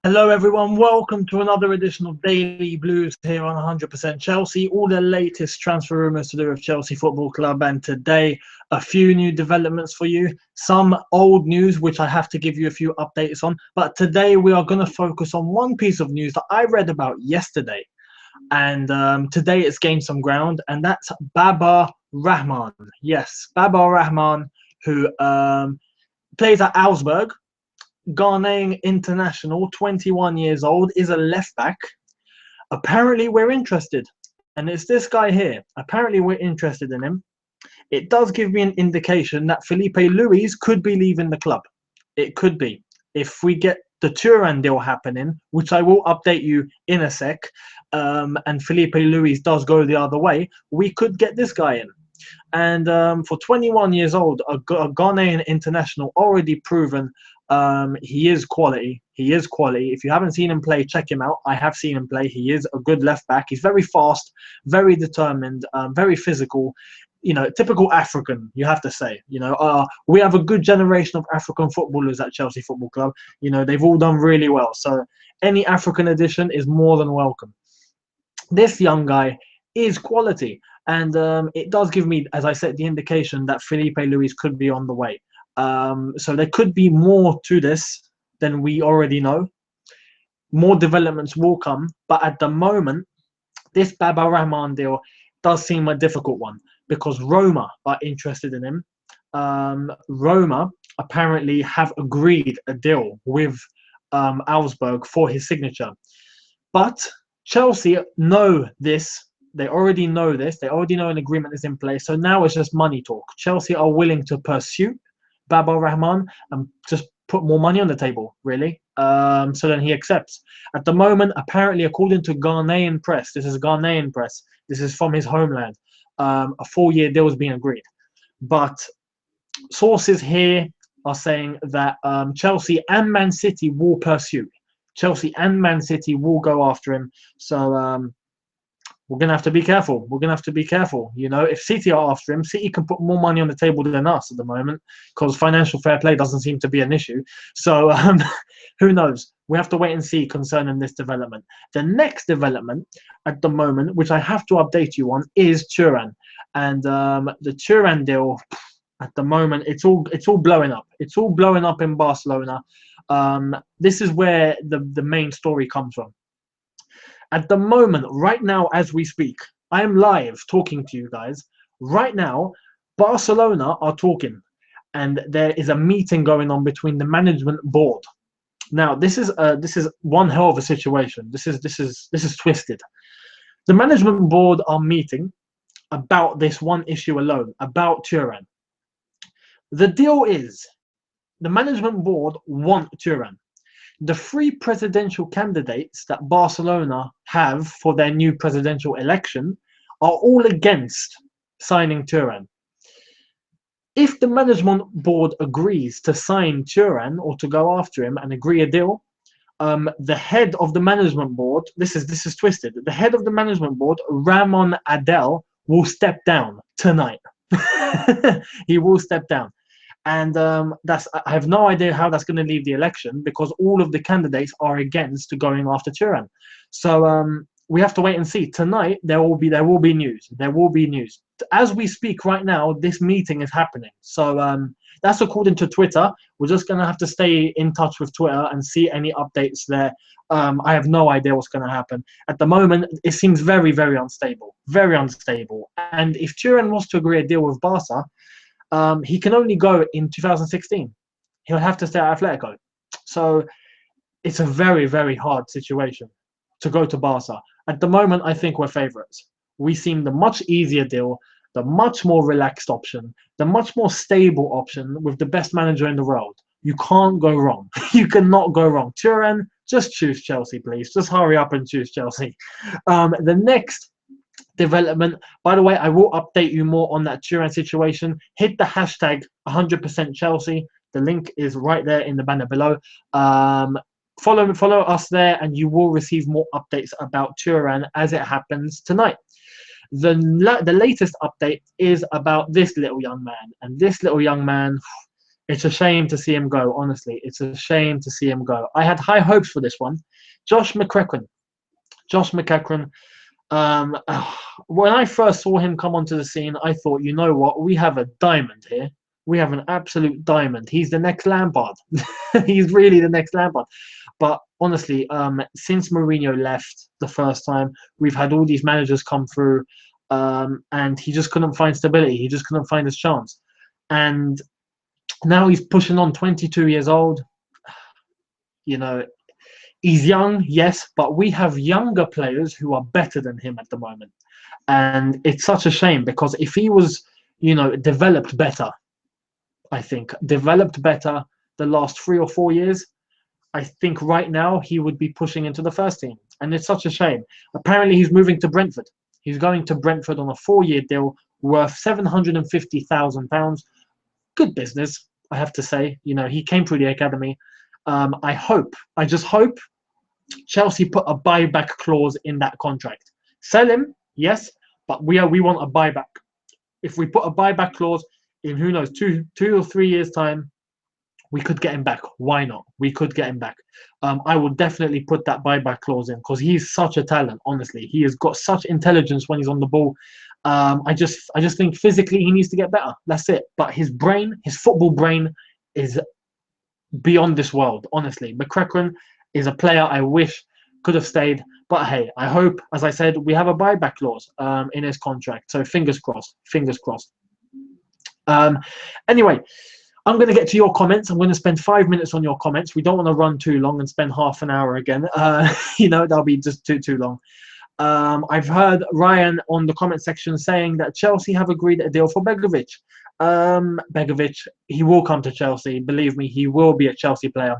Hello everyone, welcome to another edition of Daily Blues here on 100% Chelsea. All the latest transfer rumours to do with Chelsea Football Club, and today a few new developments for you. Some old news which I have to give you a few updates on, but today we are going to focus on one piece of news that I read about yesterday, and today it's gained some ground, and that's Baba Rahman. Yes, Baba Rahman, who plays at Augsburg. Ghanaian international, 21 years old, is a left back. Apparently, we're interested. And it's this guy here. Apparently, we're interested in him. It does give me an indication that Felipe Luis could be leaving the club. It could be. If we get the Turan deal happening, which I will update you in a sec, and Felipe Luis does go the other way, we could get this guy in. And for 21 years old, a Ghanaian international, already proven. He is quality. He is quality. If you haven't seen him play, check him out. I have seen him play. He is a good left back. He's very fast, very determined, very physical. You know, typical African, you have to say. You know, we have a good generation of African footballers at Chelsea Football Club. You know, they've all done really well. So any African addition is more than welcome. This young guy is quality. And it does give me, as I said, the indication that Felipe Luis could be on the way. So there could be more to this than we already know. More developments will come, but at the moment, this Baba Rahman deal does seem a difficult one because Roma are interested in him. Roma apparently have agreed a deal with Augsburg for his signature, but Chelsea know this. They already know this. They already know an agreement is in place. So now it's just money talk. Chelsea are willing to pursue Baba Rahman and just put more money on the table, really. So then he accepts. At the moment, apparently, according to Ghanaian press, this is Ghanaian press, this is from his homeland, a 4-year deal has been agreed. But sources here are saying that Chelsea and Man City will pursue. Chelsea and Man City will go after him. So we're going to have to be careful. We're going to have to be careful. You know, if City are after him, City can put more money on the table than us at the moment because financial fair play doesn't seem to be an issue. So who knows? We have to wait and see concerning this development. The next development at the moment, which I have to update you on, is Turan. And the Turan deal at the moment, it's all blowing up. It's all blowing up in Barcelona. This is where the main story comes from. At the moment, right now, as we speak, I am live talking to you guys. Right now, Barcelona are talking, and there is a meeting going on between the management board. Now, this is one hell of a situation. This is twisted. The management board are meeting about this one issue alone, about Turan. The deal is, the management board want Turan. The 3 presidential candidates that Barcelona have for their new presidential election are all against signing Turan. If the management board agrees to sign Turan or to go after him and agree a deal, the head of the management board, this is twisted. The head of the management board, Rahman Adel, will step down tonight. He will step down. And I have no idea how that's going to leave the election because all of the candidates are against going after Turan. So we have to wait and see. Tonight there will be news. There will be news. As we speak right now, this meeting is happening. So that's according to Twitter. We're just going to have to stay in touch with Twitter and see any updates there. I have no idea what's going to happen. At the moment, it seems very, very unstable. Very unstable. And if Turan was to agree a deal with Barca, he can only go in 2016. He'll have to stay at Atletico. So it's a very, very hard situation to go to Barca. At the moment, I think we're favourites. We seem the much easier deal, the much more relaxed option, the much more stable option with the best manager in the world. You can't go wrong. You cannot go wrong. Turan, just choose Chelsea, please. Just hurry up and choose Chelsea. The next development, by the way, I will update you more on that Turan situation. Hit the hashtag 100% Chelsea. The link is right there in the banner below. Follow us there and you will receive more updates about Turan as it happens tonight. The latest update is about this little young man, and this little young man It's a shame to see him go, honestly. It's a shame to see him go. I had high hopes for this one. Josh McEachran. Josh McEachran. Um, when I first saw him come onto the scene, I thought, you know what? We have a diamond here. We have an absolute diamond. He's the next Lampard. He's really the next Lampard. But honestly, since Mourinho left the first time, we've had all these managers come through, and he just couldn't find stability. He just couldn't find his chance. And now he's pushing on 22 years old. You know, he's young, yes, but we have younger players who are better than him at the moment. And it's such a shame because if he was, developed better, I think, developed better the last 3 or 4 years, I think right now he would be pushing into the first team. And it's such a shame. Apparently he's moving to Brentford. He's going to Brentford on a 4-year deal worth £750,000. Good business, I have to say. He came through the academy. I just hope Chelsea put a buyback clause in that contract. Sell him, yes, but we want a buyback. If we put a buyback clause in, who knows, 2 or 3 years' time, we could get him back. Why not? We could get him back. I would definitely put that buyback clause in because he's such a talent. Honestly, he has got such intelligence when he's on the ball. I just think physically he needs to get better. That's it. But his brain, his football brain, is beyond this world. Honestly, McEachran is a player I wish could have stayed. But hey, I hope, as I said, we have a buyback clause in his contract. So fingers crossed. Fingers crossed. Anyway, I'm going to get to your comments. I'm going to spend 5 minutes on your comments. We don't want to run too long and spend half an hour again. That'll be just too long. I've heard Ryan on the comment section saying that Chelsea have agreed a deal for Begovic. Begovic, he will come to Chelsea. Believe me, he will be a Chelsea player.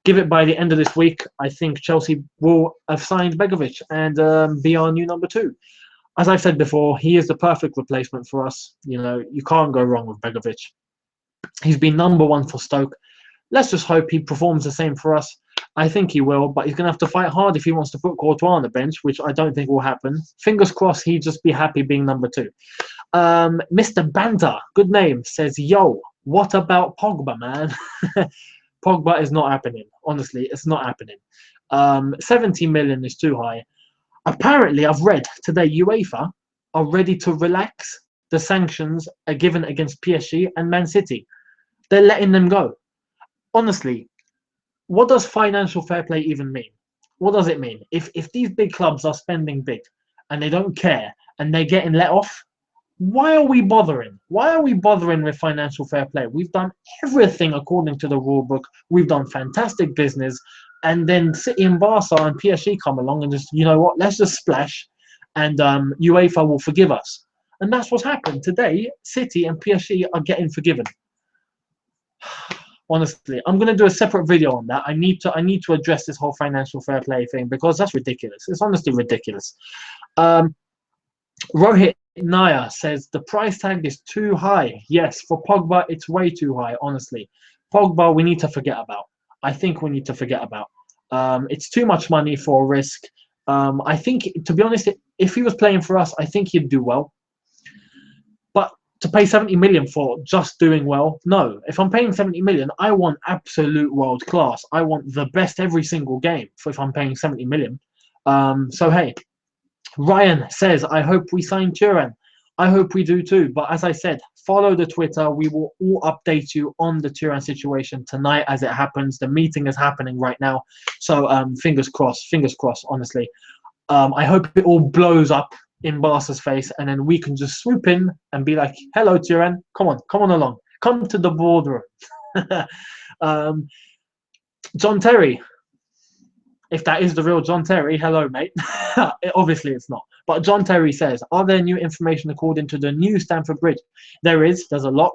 Give it by the end of this week. I think Chelsea will have signed Begovic and be our new number 2. As I've said before, he is the perfect replacement for us. You can't go wrong with Begovic. He's been number 1 for Stoke. Let's just hope he performs the same for us. I think he will, but he's going to have to fight hard if he wants to put Courtois on the bench, which I don't think will happen. Fingers crossed he'd just be happy being number 2. Mr. Banter, good name, says, yo, what about Pogba, man? Pogba is not happening. Honestly, it's not happening. 70 million is too high. Apparently, I've read today UEFA are ready to relax the sanctions given against PSG and Man City. They're letting them go. Honestly, what does financial fair play even mean? What does it mean? If these big clubs are spending big and they don't care and they're getting let off, why are we bothering? Why are we bothering with financial fair play? We've done everything according to the rule book. We've done fantastic business. And then City and Barca and PSG come along and just, you know what, let's just splash and UEFA will forgive us. And that's what's happened. Today, City and PSG are getting forgiven. Honestly, I'm going to do a separate video on that. I need to address this whole financial fair play thing because that's ridiculous. It's honestly ridiculous. Rohit Naya says the price tag is too high. Yes, for Pogba, it's way too high, honestly. Pogba, we need to forget about. I think we need to forget about. It's too much money for a risk. I think, to be honest, if he was playing for us, I think he'd do well. But to pay 70 million for just doing well, no. If I'm paying 70 million, I want absolute world class. I want the best every single game if I'm paying 70 million. So, hey, Ryan says, I hope we sign Turan. I hope we do too. But as I said, follow the Twitter. We will all update you on the Turan situation tonight as it happens. The meeting is happening right now. So fingers crossed, honestly. I hope it all blows up in Barca's face and then we can just swoop in and be like, hello, Turan. Come on along. Come to the boardroom. John Terry. If that is the real John Terry, hello, mate. Obviously, it's not. But John Terry says, are there new information according to the new Stamford Bridge? There's a lot.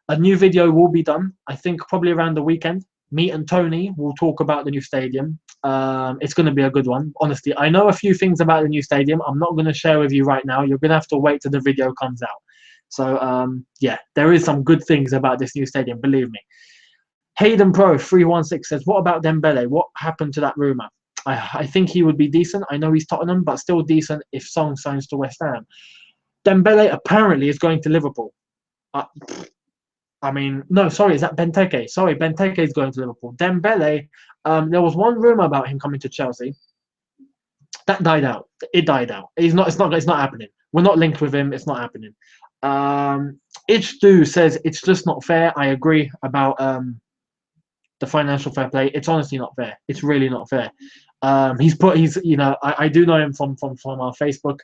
A new video will be done, I think, probably around the weekend. Me and Tony will talk about the new stadium. It's going to be a good one. Honestly, I know a few things about the new stadium. I'm not going to share with you right now. You're going to have to wait till the video comes out. So, yeah, there is some good things about this new stadium, believe me. Hayden Pro 316 says, what about Dembele? What happened to that rumour? I think he would be decent. I know he's Tottenham, but still decent if Song signs to West Ham. Dembele apparently is going to Liverpool. I mean, no, sorry, is that Benteke? Sorry, Benteke is going to Liverpool. Dembele, there was one rumor about him coming to Chelsea. That died out. It died out. He's not. It's not. It's not happening. We're not linked with him. It's not happening. Ichdu says it's just not fair. I agree about the financial fair play. It's honestly not fair. It's really not fair. He's you know, I do know him from our Facebook.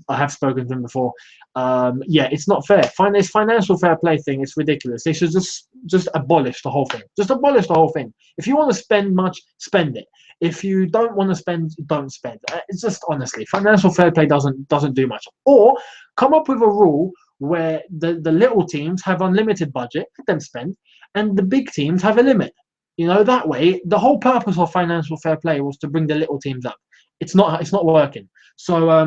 I have spoken to him before. Yeah, it's not fair. This financial fair play thing, it's ridiculous. They should just abolish the whole thing. Just abolish the whole thing. If you want to spend much, spend it. If you don't want to spend, don't spend. It's just honestly, financial fair play doesn't do much. Or come up with a rule where the little teams have unlimited budget, let them spend, and the big teams have a limit. You know, that way, the whole purpose of financial fair play was to bring the little teams up. It's not working. So,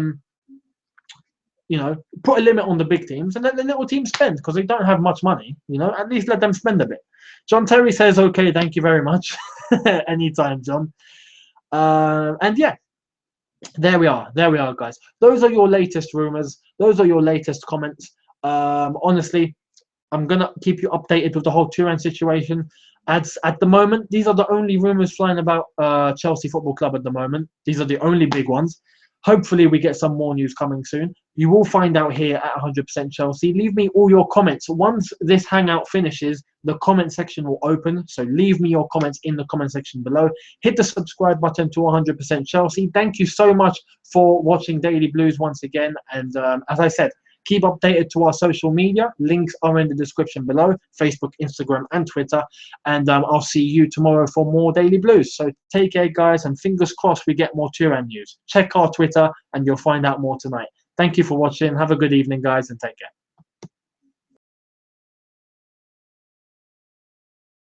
you know, put a limit on the big teams and let the little teams spend because they don't have much money. You know, at least let them spend a bit. John Terry says, okay, thank you very much. Anytime, John. And yeah, there we are, guys. Those are your latest rumors. Those are your latest comments. Honestly, I'm gonna keep you updated with the whole Turan situation. At the moment, these are the only rumors flying about Chelsea Football Club at the moment. These are the only big ones. Hopefully, we get some more news coming soon. You will find out here at 100% Chelsea. Leave me all your comments. Once this hangout finishes, the comment section will open. So leave me your comments in the comment section below. Hit the subscribe button to 100% Chelsea. Thank you so much for watching Daily Blues once again. And as I said, keep updated to our social media. Links are in the description below, Facebook, Instagram, and Twitter. And I'll see you tomorrow for more Daily Blues. So take care, guys, and fingers crossed we get more Turan news. Check our Twitter, and you'll find out more tonight. Thank you for watching. Have a good evening, guys, and take care.